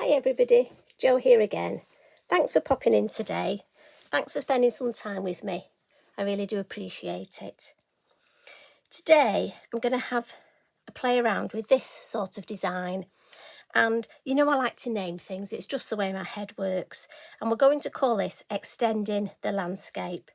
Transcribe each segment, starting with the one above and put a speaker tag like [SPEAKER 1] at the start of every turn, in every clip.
[SPEAKER 1] Hi everybody, Jo here again. Thanks for popping in today. Thanks for spending some time with me. I really do appreciate it. Today I'm going to have a play around with this sort of design. And you know I like to name things, it's just the way my head works. And we're going to call this Extending the Landscape.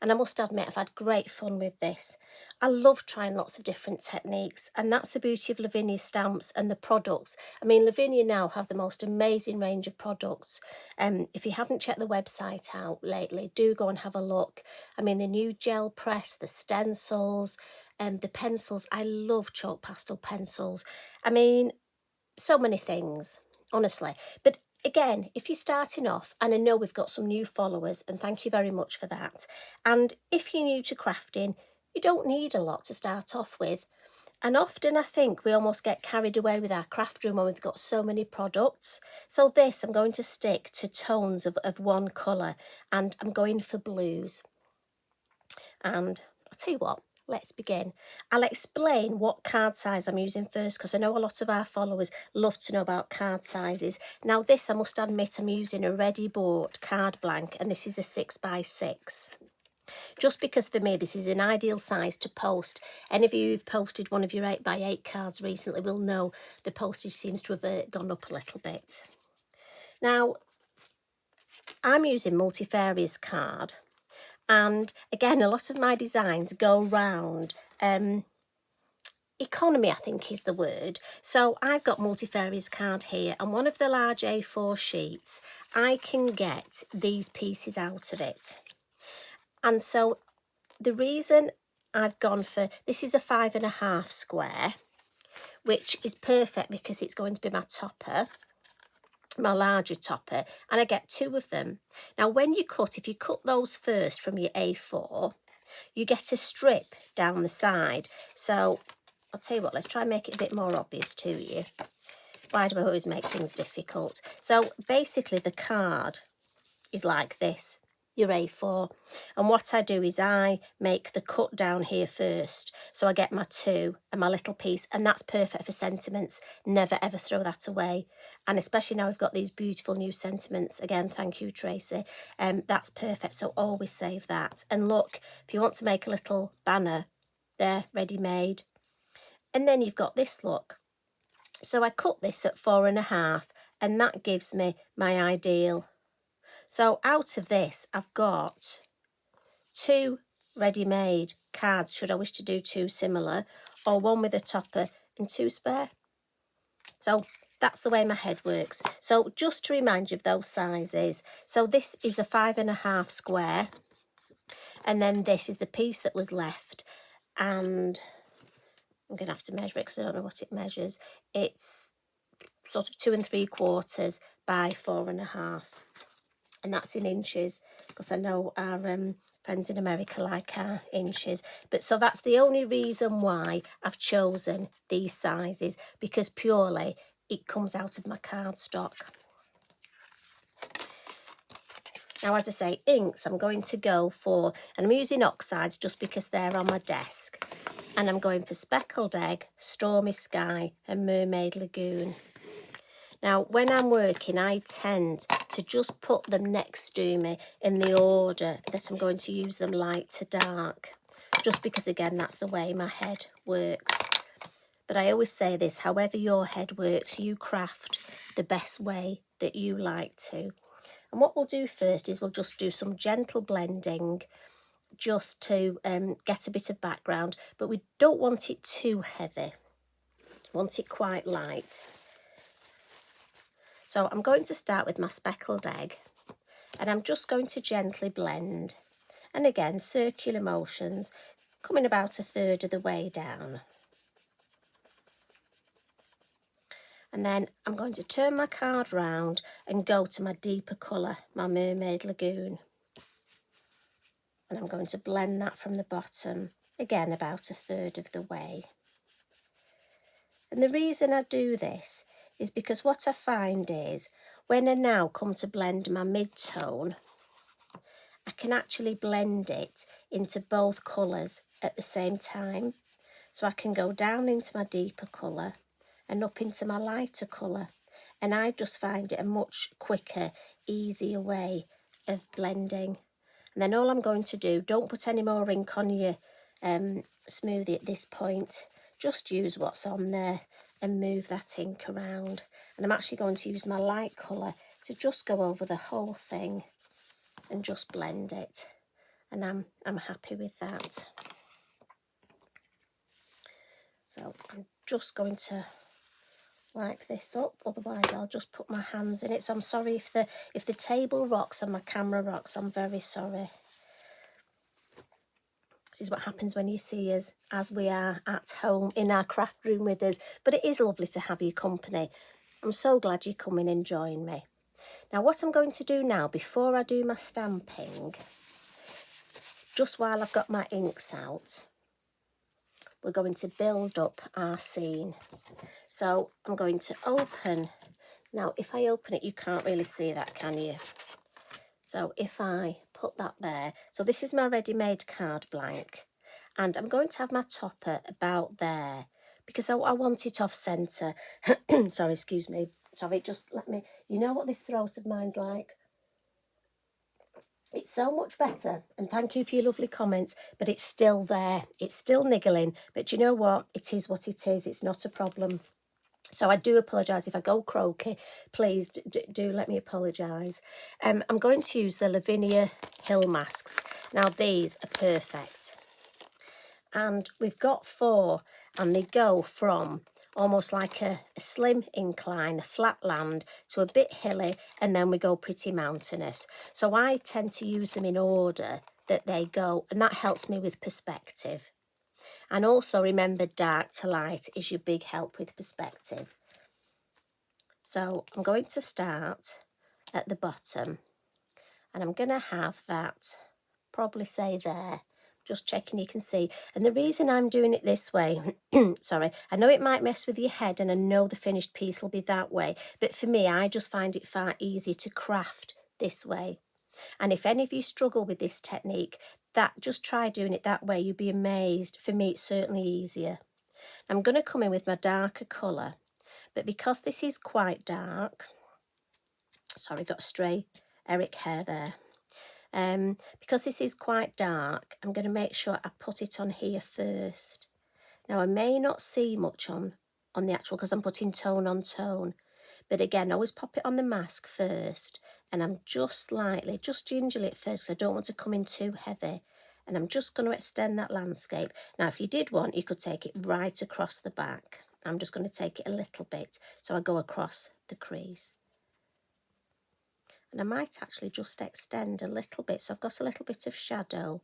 [SPEAKER 1] And I must admit I've had great fun with this. I love trying lots of different techniques, and that's the beauty of Lavinia stamps and the products. I mean, Lavinia now have the most amazing range of products. If you haven't checked the website out lately, do go and have a look. I mean, the new gel press, the stencils, and the pencils. I love chalk pastel pencils. I mean, so many things, honestly. But again, if you're starting off, and I know we've got some new followers, and thank you very much for that. And if you're new to crafting, you don't need a lot to start off with. And often I think we almost get carried away with our craft room when we've got so many products. So this, I'm going to stick to tones of one colour, and I'm going for blues. And I'll tell you what, let's begin. I'll explain what card size I'm using first, because I know a lot of our followers love to know about card sizes. Now this, I must admit, I'm using a ready bought card blank, and this is a 6x6. Just because for me this is an ideal size to post. Any of you who've posted one of your 8x8 cards recently will know the postage seems to have gone up a little bit. Now I'm using multifarious card. And again, a lot of my designs go round economy, I think is the word. So I've got multifarious card here, and one of the large A4 sheets, I can get these pieces out of it. And so the reason I've gone for, this is a 5.5 square, which is perfect because it's going to be my topper, my larger topper, and I get 2 of them. Now when you cut, if you cut those first from your A4, you get a strip down the side. So I'll tell you what, let's try and make it a bit more obvious to you. Why do I always make things difficult? So basically the card is like this, your A4, and what I do is I make the cut down here first, so I get my 2 and my little piece, and that's perfect for sentiments. Never ever throw that away, and especially now we've got these beautiful new sentiments. Again, thank you, Tracy. That's perfect, so always save that. And look, if you want to make a little banner, there, ready made. And then you've got this, look. So I cut this at 4.5, and that gives me my ideal. So out of this, I've got 2 ready-made cards, should I wish to do 2 similar, or 1 with a topper and 2 spare. So that's the way my head works. So just to remind you of those sizes, so this is a 5.5 square, and then this is the piece that was left, and I'm going to have to measure it because I don't know what it measures. It's sort of 2 3/4 by 4.5. And that's in inches, because I know our friends in America like our inches. But so that's the only reason why I've chosen these sizes, because purely it comes out of my cardstock. Now, as I say, inks I'm going to go for, and I'm using oxides just because they're on my desk. And I'm going for Speckled Egg, Stormy Sky and Mermaid Lagoon. Now, when I'm working, I tend to just put them next to me in the order that I'm going to use them light to dark, just because, again, that's the way my head works. But I always say this, however your head works, you craft the best way that you like to. And what we'll do first is we'll just do some gentle blending just to get a bit of background, but we don't want it too heavy. We want it quite light. So I'm going to start with my Speckled Egg, and I'm just going to gently blend. And again, circular motions, coming about 1/3 of the way down. And then I'm going to turn my card round and go to my deeper colour, my Mermaid Lagoon. And I'm going to blend that from the bottom, again about 1/3 of the way. And the reason I do this is because what I find is when I now come to blend my mid-tone, I can actually blend it into both colours at the same time. So I can go down into my deeper colour and up into my lighter colour. and I just find it a much quicker, easier way of blending. And then all I'm going to do, don't put any more ink on your smoothie at this point, just use what's on there and move that ink around. And I'm actually going to use my light colour to just go over the whole thing and just blend it, and I'm happy with that. So I'm just going to wipe this up, otherwise I'll just put my hands in it. So I'm sorry if the table rocks and my camera rocks, I'm very sorry. This is what happens when you see us as we are at home in our craft room with us. But it is lovely to have your company. I'm so glad you come in and join me. Now what I'm going to do now, before I do my stamping, just while I've got my inks out, we're going to build up our scene. So I'm going to open. Now if I open it, you can't really see that, can you? So if I put that there, so this is my ready-made card blank, and I'm going to have my topper about there because I want it off centre. Sorry, excuse me. Sorry, just let me, you know what this throat of mine's like? It's so much better, and thank you for your lovely comments, but it's still there. It's still niggling, but you know what? It is what it is. It's not a problem. So I do apologise if I go croaky. Please do let me apologise. I'm going to use the Lavinia Hill masks. Now these are perfect. And we've got 4, and they go from almost like a slim incline, a flat land, to a bit hilly, and then we go pretty mountainous. So I tend to use them in order that they go, and that helps me with perspective. And also remember, dark to light is your big help with perspective. So I'm going to start at the bottom, and I'm going to have that probably say there, just checking you can see. And the reason I'm doing it this way, sorry, I know it might mess with your head, and I know the finished piece will be that way, but for me, I just find it far easier to craft this way. And if any of you struggle with this technique, just try doing it that way. You'll be amazed. For me, it's certainly easier. I'm going to come in with my darker colour, but because this is quite dark, sorry, got a stray Eric hair there. Because this is quite dark, I'm going to make sure I put it on here first. Now, I may not see much on the actual because I'm putting tone on tone, but again, always pop it on the mask first, and I'm just lightly, just gingerly at first, because I don't want to come in too heavy, and I'm just going to extend that landscape. Now, if you did want, you could take it right across the back. I'm just going to take it a little bit, so I go across the crease. And I might actually just extend a little bit, so I've got a little bit of shadow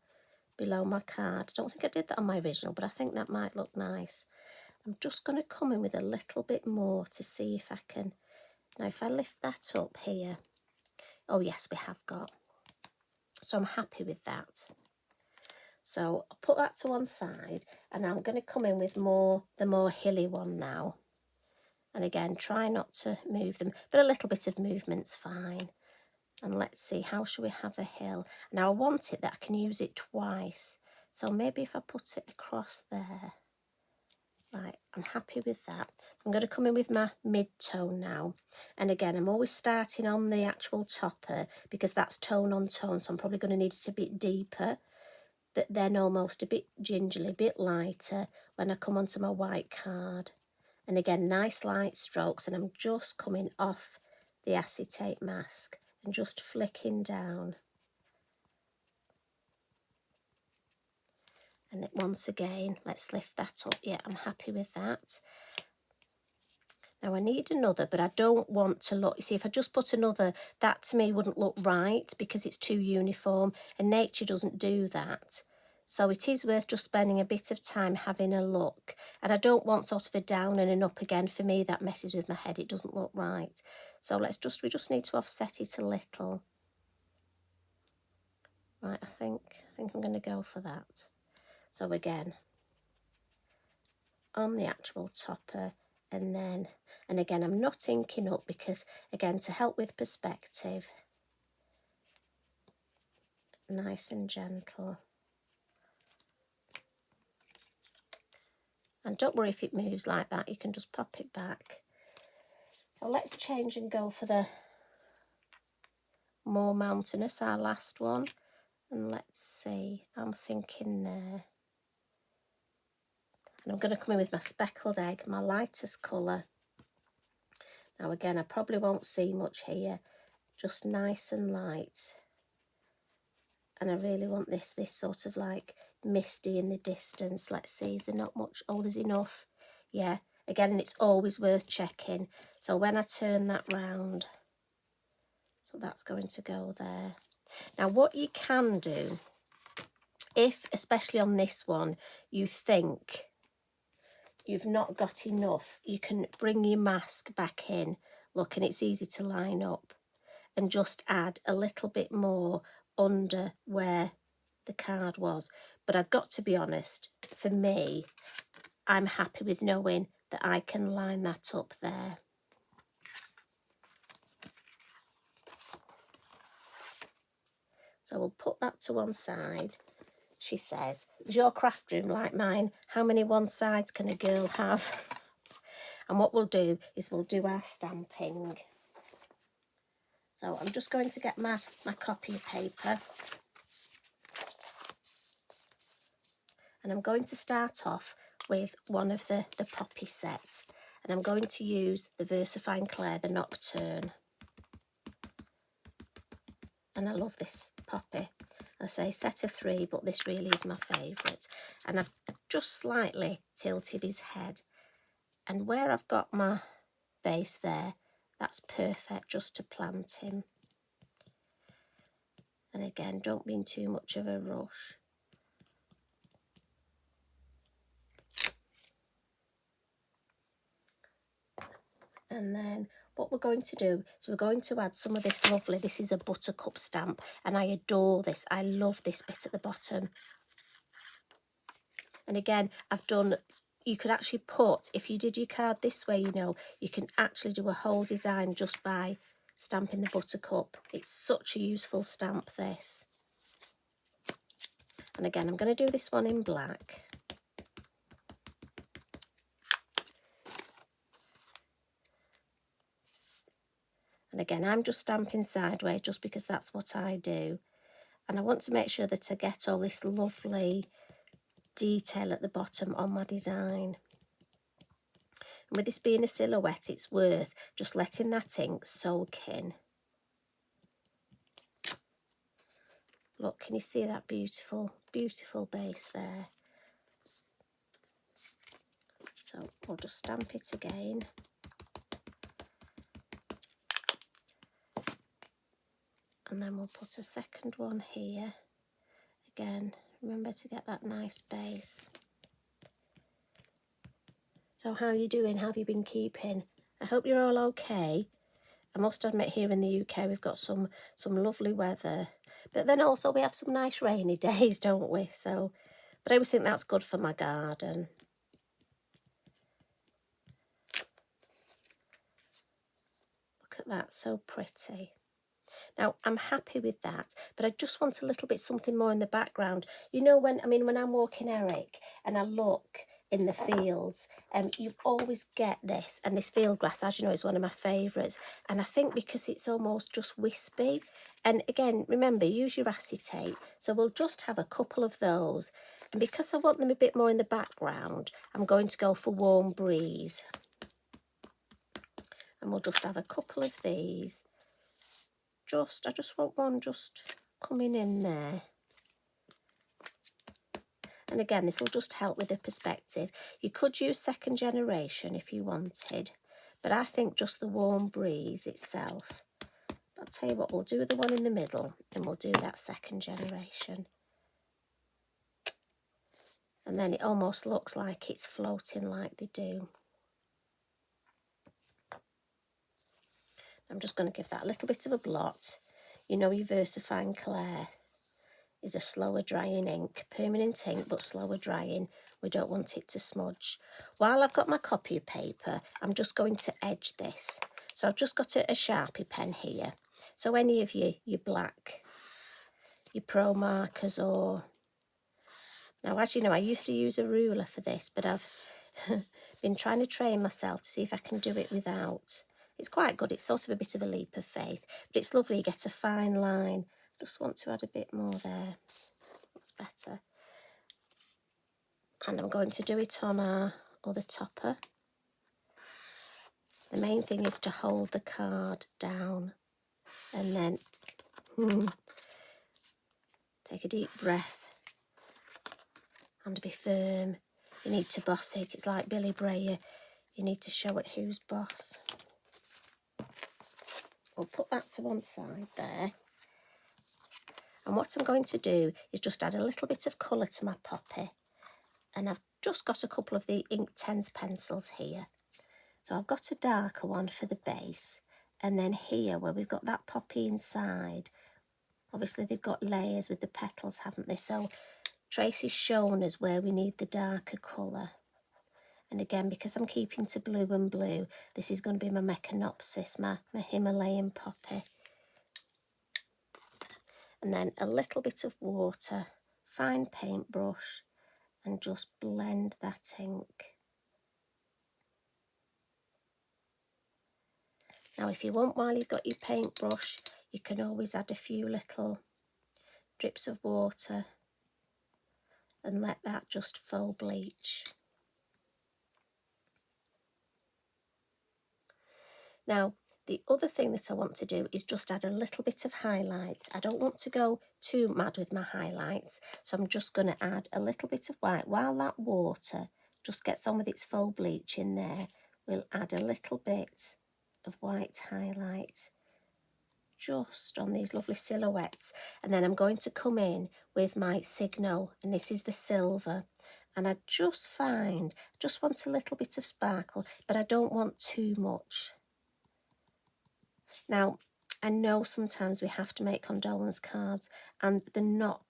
[SPEAKER 1] below my card. I don't think I did that on my original, but I think that might look nice. I'm just going to come in with a little bit more to see if I can. Now, if I lift that up here, oh yes, we have got. So I'm happy with that. So I'll put that to one side, and I'm going to come in with the more hilly one now. And again, try not to move them, but a little bit of movement's fine. And let's see, how should we have a hill? Now I want it that I can use it twice. So maybe if I put it across there. Right, I'm happy with that. I'm going to come in with my mid-tone now. And again, I'm always starting on the actual topper because that's tone on tone. So I'm probably going to need it a bit deeper, but then almost a bit gingerly, a bit lighter when I come onto my white card. And again, nice light strokes, and I'm just coming off the acetate mask and just flicking down. And once again, let's lift that up. Yeah, I'm happy with that. Now I need another, but I don't want to look, you see, if I just put another, that to me wouldn't look right because it's too uniform, and nature doesn't do that. So it is worth just spending a bit of time having a look. And I don't want sort of a down and an up again. For me, that messes with my head. It doesn't look right. So we just need to offset it a little. Right, I think I'm going to go for that. So again, on the actual topper, and again, I'm not inking up because, again, to help with perspective, nice and gentle. And don't worry if it moves like that, you can just pop it back. So let's change and go for the more mountainous, our last one. And let's see, I'm thinking there. And I'm going to come in with my speckled egg, my lightest colour. Now again, I probably won't see much here, just nice and light. And I really want this sort of like misty in the distance. Let's see, is there not much? Oh, there's enough. Yeah, again, it's always worth checking. So when I turn that round, so that's going to go there. Now what you can do, if, especially on this one, you think you've not got enough, you can bring your mask back in. Look, and it's easy to line up and just add a little bit more under where the card was. But I've got to be honest, for me, I'm happy with knowing that I can line that up there. So we'll put that to one side. She says, is your craft room like mine? How many one sides can a girl have? And what we'll do is we'll do our stamping. So I'm just going to get my copy paper. And I'm going to start off with one of the poppy sets. And I'm going to use the VersaFine Claire, the Nocturne. And I love this poppy. I say set of 3, but this really is my favourite. And I've just slightly tilted his head. And where I've got my base there, that's perfect just to plant him. And again, don't be in too much of a rush. And then what we're going to do is we're going to add some of this lovely, this is a Buttercup stamp, and I adore this. I love this bit at the bottom. And again, I've done, you could actually put, if you did your card this way, you know, you can actually do a whole design just by stamping the Buttercup. It's such a useful stamp, this. And again, I'm going to do this one in black. And again, I'm just stamping sideways just because that's what I do. And I want to make sure that I get all this lovely detail at the bottom on my design. And with this being a silhouette, it's worth just letting that ink soak in. Look, can you see that beautiful, beautiful base there? So we'll just stamp it again. And then we'll put a second one here. Again, remember to get that nice base. So how are you doing? How have you been keeping? I hope you're all okay. I must admit, here in the UK we've got some lovely weather, but then also we have some nice rainy days, don't we? So, but I always think that's good for my garden. Look at that, so pretty. Now, I'm happy with that, but I just want a little bit something more in the background. You know, when I'm walking Eric and I look in the fields, you always get this, and this field grass, as you know, is one of my favourites. And I think because it's almost just wispy, and again, remember, use your acetate. So we'll just have a couple of those. And because I want them a bit more in the background, I'm going to go for Warm Breeze. And we'll just have a couple of these. I just want one just coming in there. And again, this will just help with the perspective. You could use second generation if you wanted, but I think just the Warm Breeze itself. But I'll tell you what, we'll do the one in the middle and we'll do that second generation. And then it almost looks like it's floating like they do. I'm just going to give that a little bit of a blot. You know, your VersaFine Claire is a slower drying ink, permanent ink, but slower drying. We don't want it to smudge. While I've got my copy paper, I'm just going to edge this. So I've just got a Sharpie pen here. So any of your black, your pro markers, or... Now, as you know, I used to use a ruler for this, but I've been trying to train myself to see if I can do it without. It's quite good. It's sort of a bit of a leap of faith, but it's lovely. You get a fine line. Just want to add a bit more there. That's better. And I'm going to do it on our other topper. The main thing is to hold the card down and then take a deep breath and be firm. You need to boss it. It's like Billy Bray. You need to show it who's boss. We'll put that to one side there. And what I'm going to do is just add a little bit of colour to my poppy. And I've just got a couple of the Inktense pencils here. So I've got a darker one for the base. And then here, where we've got that poppy inside, obviously they've got layers with the petals, haven't they? So Tracy's shown us where we need the darker colour. And again, because I'm keeping to blue and blue, this is going to be my Mechanopsis, my Himalayan poppy. And then a little bit of water, fine paintbrush, and just blend that ink. Now, if you want, while you've got your paintbrush, you can always add a few little drips of water and let that just faux bleach. Now, the other thing that I want to do is just add a little bit of highlight. I don't want to go too mad with my highlights, so I'm just going to add a little bit of white. While that water just gets on with its faux bleach in there, we'll add a little bit of white highlight just on these lovely silhouettes. And then I'm going to come in with my Signo, and this is the silver. And I just want a little bit of sparkle, but I don't want too much. Now, I know sometimes we have to make condolence cards, and they're not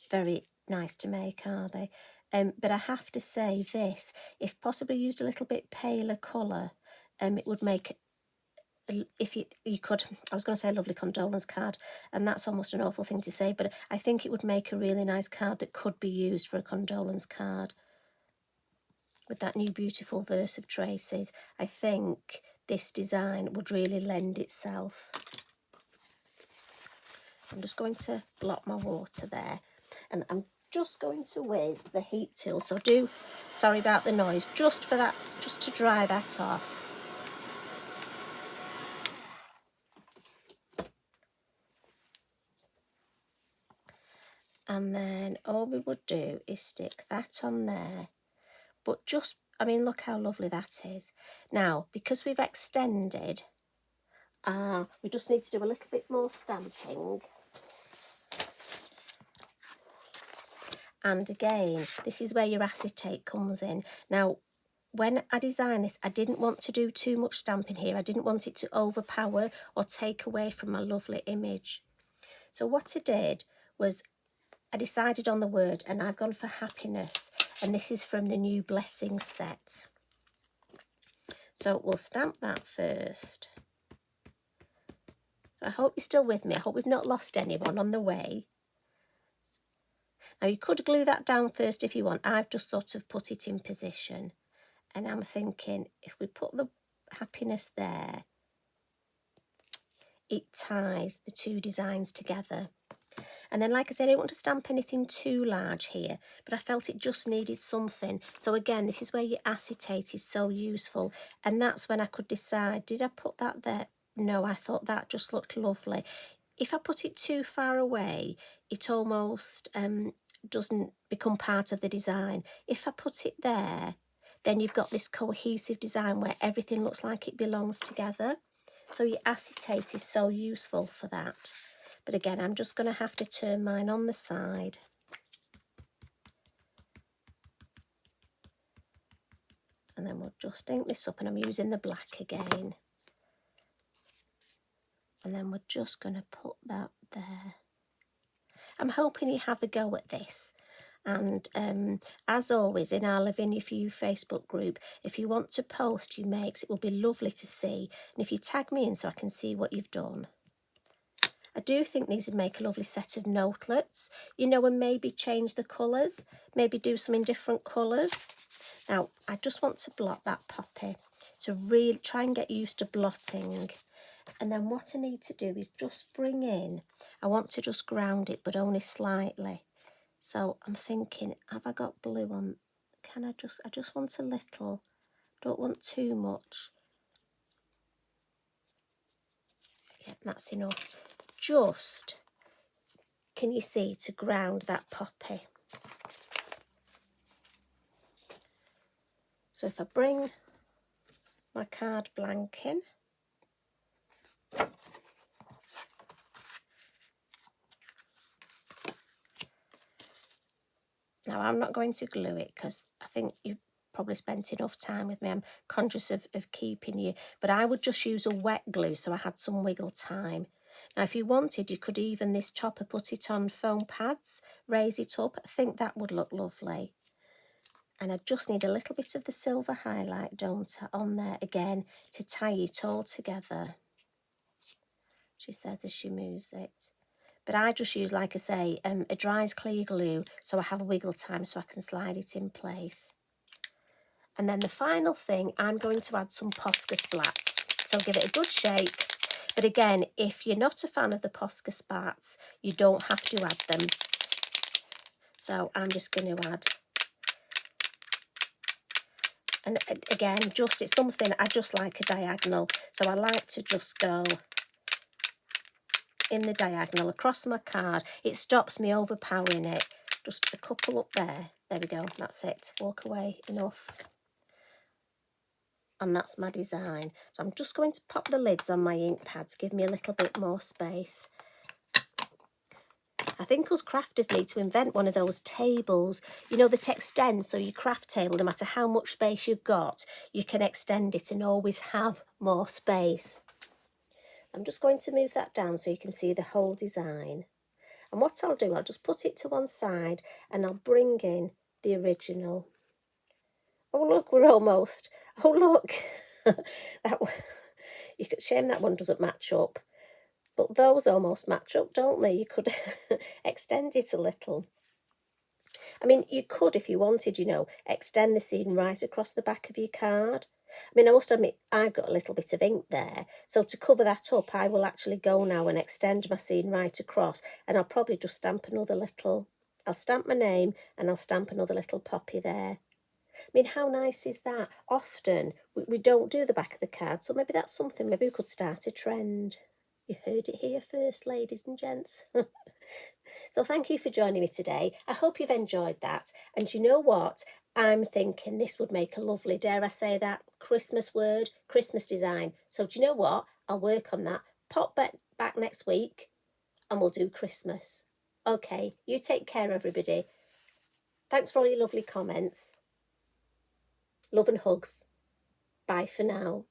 [SPEAKER 1] very nice to make, are they? But I have to say this, if possibly used a little bit paler colour, it would make, if you could, I was going to say a lovely condolence card, and that's almost an awful thing to say, but I think it would make a really nice card that could be used for a condolence card. With that new beautiful verse of Tracy's, I think this design would really lend itself. I'm just going to blot my water there, and I'm just going to whiz the heat tool, so sorry about the noise, just for that, just to dry that off. And then all we would do is stick that on there, but just, I mean, look how lovely that is. Now, because we've extended, we just need to do a little bit more stamping. And again, this is where your acetate comes in. Now, when I designed this, I didn't want to do too much stamping here. I didn't want it to overpower or take away from my lovely image. So what I did was I decided on the word, and I've gone for happiness. And this is from the new Blessings set. So we'll stamp that first. So I hope you're still with me. I hope we've not lost anyone on the way. Now, you could glue that down first if you want. I've just sort of put it in position. And I'm thinking, if we put the happiness there, it ties the two designs together. And then, like I said, I didn't want to stamp anything too large here, but I felt it just needed something. So again, this is where your acetate is so useful. And that's when I could decide, did I put that there? No, I thought that just looked lovely. If I put it too far away, it almost doesn't become part of the design. If I put it there, then you've got this cohesive design where everything looks like it belongs together. So your acetate is so useful for that. But again, I'm just going to have to turn mine on the side. And then we'll just ink this up, and I'm using the black again. And then we're just going to put that there. I'm hoping you have a go at this. And as always, in our Lavinia For You Facebook group, if you want to post your makes, it will be lovely to see. And if you tag me in so I can see what you've done. I do think these would make a lovely set of notelets, you know, and maybe change the colours, maybe do some in different colours. Now, I just want to blot that poppy. to really try and get used to blotting. And then what I need to do is just bring in, I want to just ground it, but only slightly. So I'm thinking, have I got blue on? Can I just want a little, don't want too much. Yeah, that's enough. Just, can you see, to ground that poppy. So if I bring my card blank in, now I'm not going to glue it because I think you've probably spent enough time with me. I'm conscious of keeping you, but I would just use a wet glue so I had some wiggle time. Now if you wanted, you could even this topper put it on foam pads, raise it up. I think that would look lovely. And I just need a little bit of the silver highlight, don't I, on there again to tie it all together, she says as she moves it. But I just use, like I say, a dries clear glue so I have a wiggle time so I can slide it in place. And then the final thing, I'm going to add some Posca Splats. So give it a good shake. But again, if you're not a fan of the Posca Splats, you don't have to add them. So I'm just going to add. And again, just it's something I just like a diagonal. So I like to just go in the diagonal across my card. It stops me overpowering it. Just a couple up there. There we go. That's it. Walk away. Enough. And that's my design. So I'm just going to pop the lids on my ink pads, give me a little bit more space. I think us crafters need to invent one of those tables, you know, that extends, so your craft table, no matter how much space you've got, you can extend it and always have more space. I'm just going to move that down so you can see the whole design. And what I'll do, I'll just put it to one side and I'll bring in the original. Oh look, we're almost. Oh look, you could shame that one doesn't match up, but those almost match up, don't they? You could extend it a little. I mean, you could, if you wanted, you know, extend the scene right across the back of your card. I mean, I must admit, I've got a little bit of ink there, so to cover that up, I will actually go now and extend my scene right across, and I'll probably just stamp another little. I'll stamp my name and I'll stamp another little poppy there. I mean, how nice is that? Often we don't do the back of the card, so maybe that's something, maybe we could start a trend. You heard it here first, ladies and gents. So thank you for joining me today. I hope you've enjoyed that. And you know what? I'm thinking this would make a lovely, dare I say that, Christmas word, Christmas design. So do you know what? I'll work on that. Pop back next week and we'll do Christmas. Okay, you take care, everybody. Thanks for all your lovely comments. Love and hugs. Bye for now.